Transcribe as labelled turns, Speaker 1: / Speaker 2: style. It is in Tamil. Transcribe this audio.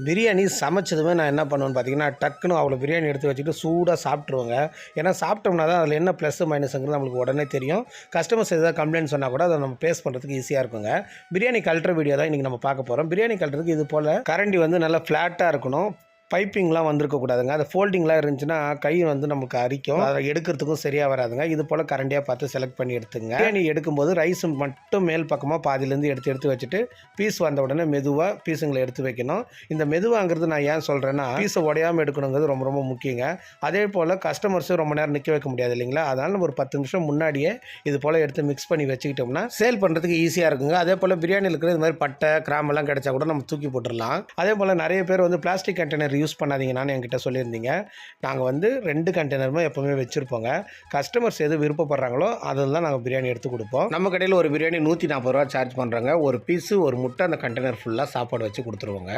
Speaker 1: பிரியாணி சமைச்சதுமே நான் என்ன பண்ணுவேன்னு பார்த்தீங்கன்னா, டக்குன்னு அவ்வளோ பிரியாணி எடுத்து வச்சுட்டு சூடாக சாப்பிட்ருவேங்க. ஏன்னா சாப்பிட்டோம்னா தான் அதில் என்ன ப்ளஸ் மைனஸுங்கிறது நம்மளுக்கு உடனே தெரியும். கஸ்டமர்ஸ் எதாவது கம்ப்ளைண்ட் சொன்னால் கூட அதை நம்ம ஃபேஸ் பண்ணுறதுக்கு ஈஸியாக இருக்குங்க. பிரியாணி கழட்டுற வீடியோ தான் இன்றைக்கி நம்ம பார்க்க போகிறோம். பிரியாணி கழட்டுறதுக்கு இது போல் கரண்டி வந்து நல்லா ஃப்ளாட்டாக இருக்கணும். பைப்பிங்லாம் வந்திருக்கக்கூடாதுங்க. அது ஃபோல்டிங்லாம் இருந்துச்சுன்னா கை வந்து நமக்கு அரிக்கும். அதை எடுக்கிறதுக்கும் சரியாக வராதுங்க. இது போல் கரண்டியாக பார்த்து செலக்ட் பண்ணி எடுத்துங்க. பிரியாணி எடுக்கும்போது ரைஸ் மட்டும் மேல் பக்கமாக பாதியிலேருந்து எடுத்து வச்சுட்டு பீஸ் வந்த உடனே மெதுவாக பீஸுங்களை எடுத்து வைக்கணும். இந்த மெதுவாங்கிறது நான் ஏன் சொல்கிறேன்னா, பீஸை உடையாமல் எடுக்கணுங்கிறது ரொம்ப ரொம்ப முக்கியங்க. அதே போல் கஸ்டமர்ஸும் ரொம்ப நேரம் நிற்க வைக்க முடியாது இல்லைங்களா? அதனால் நம்ம ஒரு 10 நிமிஷம் முன்னாடியே இது போல் எடுத்து மிக்ஸ் பண்ணி வச்சுக்கிட்டோம்னா சேல் பண்ணுறதுக்கு ஈஸியாக இருக்குங்க. அதே போல் பிரியாணியில் இருக்கிற இது மாதிரி பட்டை கிராம்பெல்லாம் கிடைச்சா கூட நம்ம தூக்கி போட்டுடலாம். அதே போல் நிறைய பேர் வந்து பிளாஸ்டிக் கண்டெய்னர் யூஸ் பண்ணாதீங்கன்னு என்கிட்ட சொல்லியிருந்தீங்க. நாங்கள் வந்து 2 கண்டெய்னருமே எப்போவுமே வச்சுருப்போங்க. கஸ்டமர்ஸ் எது விருப்பப்படுறாங்களோ அதில் தான் நாங்கள் பிரியாணி எடுத்து கொடுப்போம். நம்ம கடையில் ஒரு பிரியாணி 140 ரூபா சார்ஜ் பண்ணுறாங்க. ஒரு பீஸு ஒரு முட்டை அந்த கண்டெய்னர் ஃபுல்லாக சாப்பாடு வச்சு கொடுத்துருவோங்க.